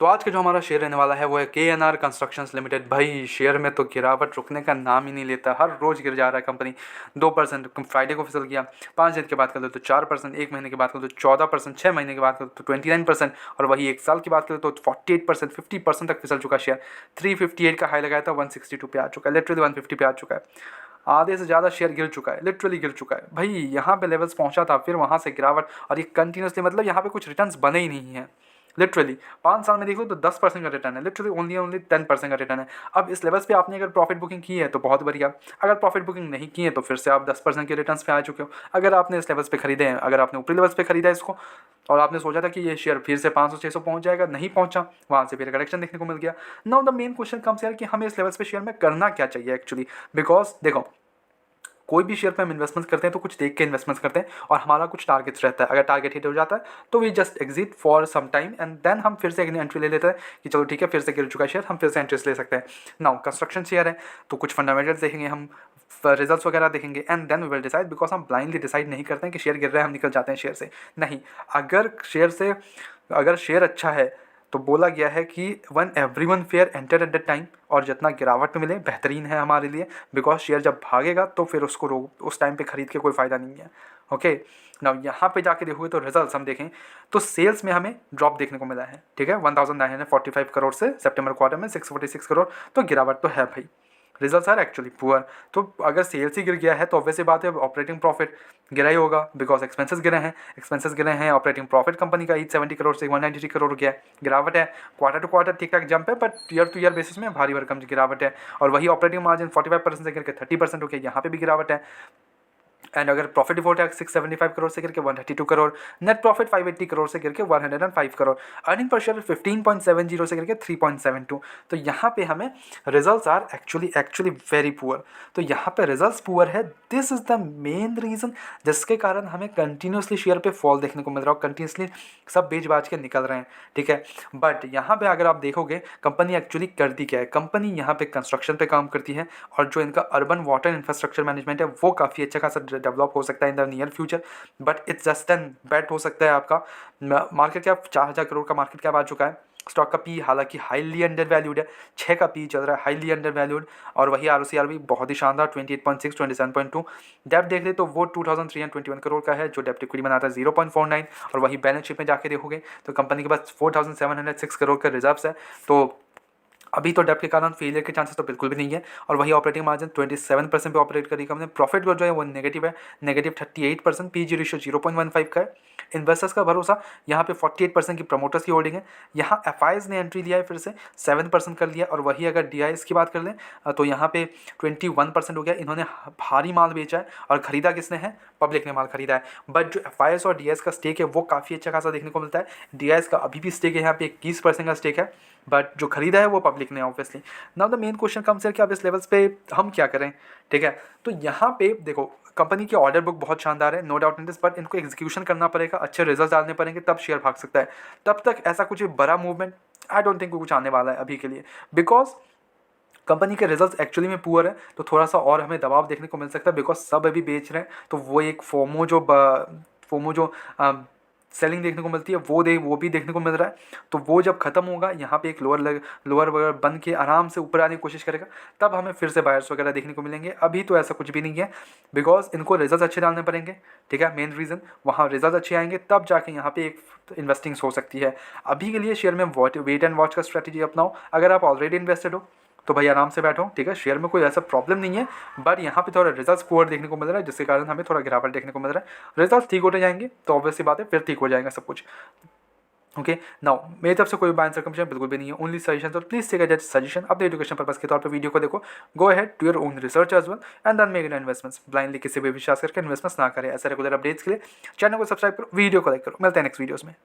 तो आज का जो हमारा शेयर रहने वाला है वो है KNR कंस्ट्रक्शंस लिमिटेड। भाई शेयर में तो गिरावट रुकने का नाम ही नहीं लेता, हर रोज़ गिर जा रहा है कंपनी। 2% फ्राइडे को फिसल गया, 5 दिन के बाद कर दो तो 4%, 1 महीने की बात कर दो तो 14%, 6 महीने की बात कर दो तो 29%, और वही 1 साल की बात करें तो 48%, 50% तक फिसल चुका शेयर। 358 का हाई लगाया था, 162 पे आ चुका है, लिटरली 150 पे आ चुका है। आधे से ज़्यादा शेयर गिर चुका है, लिटरली गिर चुका है भाई। यहाँ पे लेवल्स पहुँचा था, फिर वहाँ से गिरावट, और ये कंटिन्यूसली, मतलब यहाँ पे कुछ रिटर्न्स बने ही नहीं है। लिटरली 5 साल में देख लो तो 10% का रिटर्न है, लिटरली ओनली 10% का रिटर्न है। अब इस लेवल्स पे आपने अगर प्रॉफिट बुकिंग की है तो बहुत बढ़िया, अगर प्रॉफिट बुकिंग नहीं की है तो फिर से आप 10% के रिटर्न्स पे आ चुके हो। अगर आपने इस लेवल्स पे खरीदे हैं, अगर आपने ऊपरी लेवल्स पे खरीदा है इसको, और आपने सोचा था कि ये शेयर फिर से 500-600 पहुंच जाएगा, नहीं पहुंचा, वहाँ से फिर करेक्शन देखने को मिल गया। Now the main question comes यार कि हमें इस लेवल्स पे शेयर में करना क्या चाहिए एक्चुअली। बिकॉज देखो, कोई भी शेयर पे हम इन्वेस्टमेंट करते हैं तो कुछ देख के इन्वेस्टमेंट करते हैं, और हमारा कुछ टारगेट्स रहता है। अगर टारगेट हिट हो जाता है तो we just exit for some time and then हम फिर से एक एंट्री ले लेते हैं कि चलो ठीक है, फिर से गिर चुका शेयर, हम फिर से एंट्रीज ले सकते हैं। नाउ कंस्ट्रक्शन शेयर है तो कुछ फंडामेंटल्स देखेंगे हम, रिजल्ट्स वगैरह देखेंगे, and then we will decide. Because हम ब्लाइंडली डिसाइड नहीं करते हैं कि शेयर गिर रहा है हम निकल जाते हैं शेयर से, नहीं। अगर शेयर अच्छा है तो बोला गया है कि one everyone fair enter at the time, और जितना गिरावट में मिले बेहतरीन है हमारे लिए। बिकॉज शेयर जब भागेगा तो फिर उसको उस टाइम पे खरीद के कोई फ़ायदा नहीं है। ओके, ना यहाँ पे जाके देखोगे तो रिजल्ट्स हम देखें तो सेल्स में हमें ड्रॉप देखने को मिला है, ठीक है, 1945 करोड़ से सितंबर क्वार्टर में 646 करोड़, तो गिरावट तो है भाई। Results are actually poor. तो अगर सेल्स ही गिर गया है तो ऑब्वियसली बात है ऑपरेटिंग प्रॉफिट गिरा ही होगा, बिकॉज एक्सपेंसेस गिरे हैं। ऑपरेटिंग प्रॉफिट कंपनी का 870 करोड़ से 193 करोड़ हो गया है, गिरावट है। क्वार्टर टू क्वार्टर ठीक ठाक जंप है, but year two year basis में भारी भरकम गिरावट है। और वही ऑपरेटिंग मार्जिन 45% से गिर के 30% हो गया, यहाँ पे भी गिरावट है। एंड अगर प्रॉफिट बिफोर टैक्स 675 करोड़ से गिर के 132 करोड़, नेट प्रॉफिट 580 करोड़ से गिर के 105 करोड़, अर्निंग पर शेयर 15.70 से गिर के 3.72। तो यहाँ पे हमें results are actually very poor. तो यहाँ पे रिजल्ट्स पुअर है, this is the main reason जिसके कारण हमें कंटिन्यूसली शेयर पे फॉल देखने को मिल रहा है, कंटिन्यूसली सब बेच बाज के निकल रहे हैं, ठीक है। बट यहाँ पे अगर आप देखोगे कंपनी एक्चुअली करती क्या है, कंपनी यहाँ पे कंस्ट्रक्शन पे काम करती है, और जो इनका अर्बन वाटर इंफ्रास्ट्रक्चर मैनेजमेंट है वो काफ़ी अच्छा खासा डेवलप हो सकता है in the near future. But it's just an bet हो सकता है आपका। मार्केट कैप 4000 करोड़ का मार्केट कैप आ चुका है। स्टॉक का पी हालांकि हाईली अंडर वैल्यूड है, 6 का पी चल रहा है, हाईली अंडर वैल्यूड। और वही ROCR भी बहुत ही शानदार 28.6, 27.2। डेप्ट देख ले तो वो 2321 करोड़ का है, जो डेप्ट इक्विटी बनाता है 0.49। और वही बैलेंस शीट में जाके देखोगे तो कंपनी के पास 4706 करोड़ का रिजर्व्स है। तो अभी तो डेप्ट के कारण फेलियर के चांसेस तो बिल्कुल भी नहीं है। और वही ऑपरेटिंग मार्जिन 27% पे ऑपरेट करी कंपनी। प्रॉफिट ग्रोथ जो है वो नेगेटिव है, नेगेटिव 38%। PG रेशियो 0.15 का है। इन्वेस्टर्स का भरोसा यहाँ पे 48% की प्रमोटर्स की होल्डिंग है। यहाँ FIs ने एंट्री लिया है, फिर से 7% कर लिया। और वही अगर DIs की बात कर लें तो यहाँ पे 21% हो गया। इन्होंने भारी माल बेचा है, और खरीदा किसने है, पब्लिक ने माल खरीदा है। बट जो FIs और DIs का स्टेक है वो काफ़ी अच्छा खासा देखने को मिलता है। DIs का अभी भी स्टेक है यहाँ पे 21% का स्टेक है, बट जो खरीदा है वो पब्लिक ने obviously. Now the main question comes है कि अब इस लेवल्स पे हम क्या करें, ठीक है। तो यहाँ पे देखो कंपनी की ऑर्डर बुक बहुत शानदार है, no doubt in this, but इनको एग्जीक्यूशन करना पड़ेगा, अच्छे रिजल्ट डालने पड़ेंगे, तब शेयर भाग सकता है। तब तक ऐसा कुछ बड़ा मूवमेंट आई डोंट थिंक कुछ आने वाला है अभी के लिए, बिकॉज कंपनी के रिजल्ट्स एक्चुअली में पुअर है। तो थोड़ा सा और हमें दबाव देखने को मिल सकता है, बिकॉज सब अभी बेच रहे हैं। तो वो एक फोमो जो सेलिंग देखने को मिलती है वो भी देखने को मिल रहा है। तो वो जब खत्म होगा, यहाँ पे एक लोअर वगैरह बन के आराम से ऊपर आने की कोशिश करेगा, तब हमें फिर से बायर्स वगैरह देखने को मिलेंगे। अभी तो ऐसा कुछ भी नहीं है, बिकॉज इनको रिजल्ट अच्छे डालने पड़ेंगे, ठीक है। मेन रीज़न वहाँ रिजल्ट अच्छे आएंगे, तब जाके यहाँ पे एक इन्वेस्टिंग हो सकती है। अभी के लिए शेयर में वेट एंड वॉच का स्ट्रैटेजी अपनाओ। अगर आप ऑलरेडी इन्वेस्टेड हो तो भाई आराम से बैठो, ठीक है। शेयर में कोई ऐसा प्रॉब्लम नहीं है, बट यहाँ पे थोड़ा रिजल्ट्स पुअर देखने को मिल रहा है, जिसके कारण हमें थोड़ा गिरावट देखने को मिल रहा है। रिजल्ट्स ठीक होते जाएंगे तो ऑब्वियसली बात है फिर ठीक हो जाएगा सब कुछ। ओके, नाउ मेरी तरफ से कोई बाय सर्कमस्टेंस बिल्कुल भी नहीं है, ओनली सजेशन। तो प्लीज टेक एट सजेशन, अपने एजुकेशन पर्पस के तौर पे वीडियो को देखो। Go ahead to your own research as well and then make it investments. Blindly किसी भी विश्वास करके इन्वेस्टमेंट्स ना करें। ऐसे रेगुलर अपडेट्स के लिए चैनल को सब्सक्राइब करो, वीडियो को लाइक करो। मिलते हैं नेक्स्ट वीडियोस में।